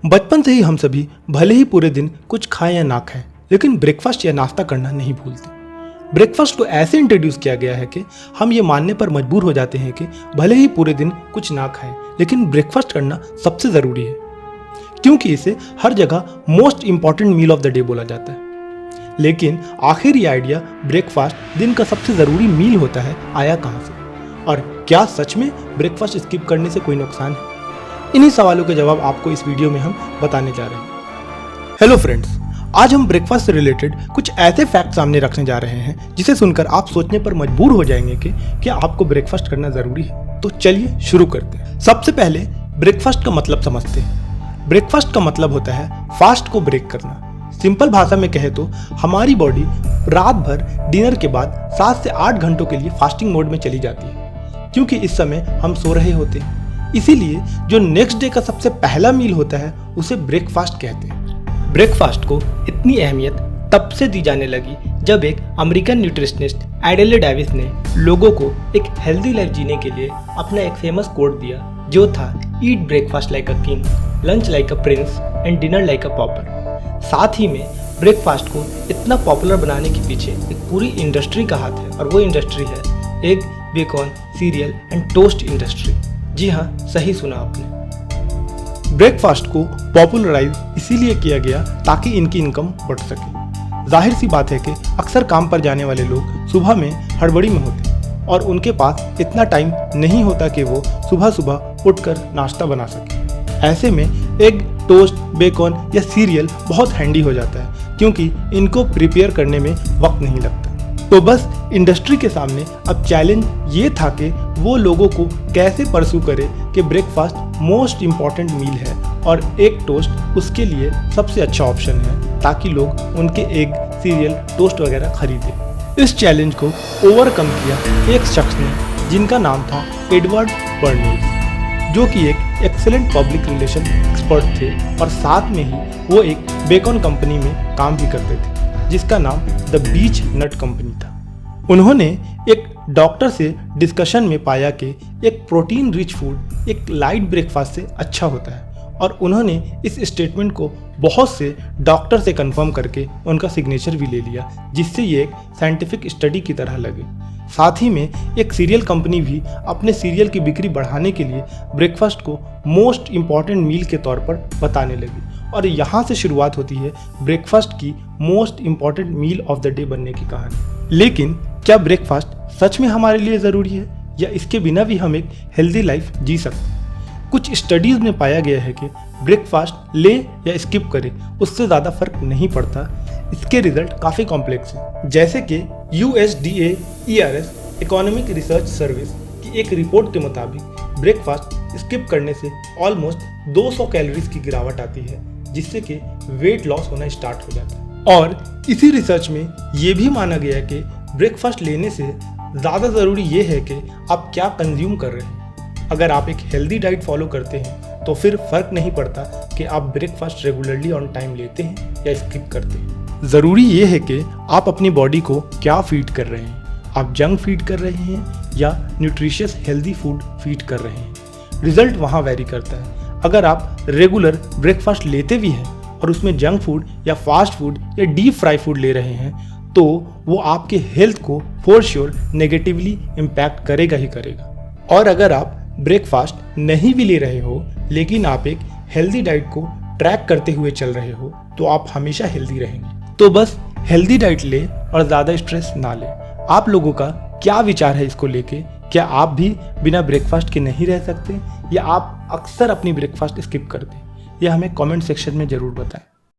बचपन से ही हम सभी भले ही पूरे दिन कुछ खाएं या ना खाएं, लेकिन ब्रेकफास्ट या नाश्ता करना नहीं भूलते। ब्रेकफास्ट को ऐसे इंट्रोड्यूस किया गया है कि हम ये मानने पर मजबूर हो जाते हैं कि भले ही पूरे दिन कुछ ना खाएं, लेकिन ब्रेकफास्ट करना सबसे ज़रूरी है, क्योंकि इसे हर जगह most important meal of the day बोला जाता है। लेकिन आखिर ये आइडिया ब्रेकफास्ट दिन का सबसे ज़रूरी मील होता है आया कहाँ से, और क्या सच में ब्रेकफास्ट स्किप करने से कोई नुकसान है? इन्हीं सवालों के जवाब आपको इस वीडियो में हम बताने जा रहे हैं। हेलो फ्रेंड्स, आज हम ब्रेकफास्ट से रिलेटेड कुछ ऐसे फैक्ट सामने रखने जा रहे हैं जिसे सुनकर आप सोचने पर मजबूर हो जाएंगे कि क्या आपको ब्रेकफास्ट करना जरूरी है। तो चलिए शुरू करते हैं। सबसे पहले ब्रेकफास्ट का मतलब समझते हैं। ब्रेकफास्ट का मतलब होता है फास्ट को ब्रेक करना। सिंपल भाषा में कहे तो हमारी बॉडी रात भर डिनर के बाद 7 से 8 घंटों के लिए फास्टिंग मोड में चली जाती है, क्योंकि इस समय हम सो रहे होते हैं। इसीलिए जो नेक्स्ट डे का सबसे पहला मील होता है उसे ब्रेकफास्ट कहते हैं। ब्रेकफास्ट को इतनी अहमियत तब से दी जाने लगी जब एक अमेरिकन न्यूट्रिशनिस्ट एडेले डेविस ने लोगों को एक हेल्दी लाइफ जीने के लिए अपना एक फेमस कोट दिया, जो था eat breakfast like a king, lunch like a prince and dinner like a pauper. साथ ही में ब्रेकफास्ट को इतना पॉपुलर बनाने के पीछे एक पूरी इंडस्ट्री का हाथ है, और वो इंडस्ट्री है egg, bacon, cereal and toast industry. जी हाँ, सही सुना आपने। ब्रेकफास्ट को पॉपुलराइज इसीलिए किया गया ताकि इनकी इनकम बढ़ सके। जाहिर सी बात है कि अक्सर काम पर जाने वाले लोग सुबह में हड़बड़ी में होते हैं और उनके पास इतना टाइम नहीं होता कि वो सुबह सुबह उठकर नाश्ता बना सके। ऐसे में एग, टोस्ट, बेकन या सीरियल बहुत हैंडी हो जाता है, क्योंकि इनको प्रिपेयर करने में वक्त नहीं लगता। तो बस इंडस्ट्री के सामने अब चैलेंज ये था कि वो लोगों को कैसे परस्यू करे कि ब्रेकफास्ट मोस्ट इम्पॉर्टेंट मील है और एक टोस्ट उसके लिए सबसे अच्छा ऑप्शन है, ताकि लोग उनके एग, सीरियल, टोस्ट वगैरह खरीदें। इस चैलेंज को ओवरकम किया एक शख्स ने, जिनका नाम था एडवर्ड बर्नीज, जो कि एक एक्सेलेंट पब्लिक रिलेशन एक्सपर्ट थे और साथ में ही वो एक बेकन कंपनी में काम भी करते थे, जिसका नाम द बीच नट कंपनी था। उन्होंने एक डॉक्टर से डिस्कशन में पाया कि एक प्रोटीन रिच फूड एक लाइट ब्रेकफास्ट से अच्छा होता है, और उन्होंने इस स्टेटमेंट को बहुत से डॉक्टर से कंफर्म करके उनका सिग्नेचर भी ले लिया, जिससे ये एक साइंटिफिक स्टडी की तरह लगे। साथ ही में एक सीरियल कंपनी भी अपने सीरियल की बिक्री बढ़ाने के लिए ब्रेकफास्ट को मोस्ट इम्पॉर्टेंट मील के तौर पर बताने लगी, और यहाँ से शुरुआत होती है ब्रेकफास्ट की most important meal of the day बनने की कहानी। लेकिन क्या ब्रेकफास्ट सच में हमारे लिए ज़रूरी है, या इसके बिना भी हम एक हेल्दी लाइफ जी सकते हैं? कुछ स्टडीज़ में पाया गया है कि ब्रेकफास्ट ले या स्किप करें, उससे ज़्यादा फर्क नहीं पड़ता। इसके रिजल्ट काफ़ी कॉम्प्लेक्स हैं, जैसे कि USDA-ERS इकोनॉमिक रिसर्च सर्विस की एक रिपोर्ट के मुताबिक ब्रेकफास्ट स्किप करने से ऑलमोस्ट 200 कैलोरीज की गिरावट आती है, जिससे कि वेट लॉस होना स्टार्ट हो जाता है। और इसी रिसर्च में ये भी माना गया है कि ब्रेकफास्ट लेने से ज़्यादा ज़रूरी ये है कि आप क्या कंज्यूम कर रहे हैं। अगर आप एक हेल्दी डाइट फॉलो करते हैं तो फिर फ़र्क नहीं पड़ता कि आप ब्रेकफास्ट रेगुलरली ऑन टाइम लेते हैं या स्किप करते हैं। ज़रूरी ये है कि आप अपनी बॉडी को क्या फीड कर रहे हैं। आप जंक फीड कर रहे हैं या न्यूट्रिशियस हेल्दी फूड फीड कर रहे हैं। रिजल्ट वहाँ वेरी करता है। अगर आप रेगुलर ब्रेकफास्ट लेते भी हैं और उसमें जंक फूड या फास्ट फूड या डीप फ्राई फूड ले रहे हैं, तो वो आपके हेल्थ को फॉर श्योर नेगेटिवली इम्पैक्ट करेगा ही करेगा। और अगर आप ब्रेकफास्ट नहीं भी ले रहे हो, लेकिन आप एक हेल्दी डाइट को ट्रैक करते हुए चल रहे हो, तो आप हमेशा हेल्दी रहेंगे। तो बस हेल्दी डाइट ले और ज़्यादा स्ट्रेस ना ले। आप लोगों का क्या विचार है इसको लेके? क्या आप भी बिना ब्रेकफास्ट के नहीं रह सकते, या आप अक्सर अपनी ब्रेकफास्ट स्किप करते हैं? यह हमें कमेंट सेक्शन में ज़रूर बताएं।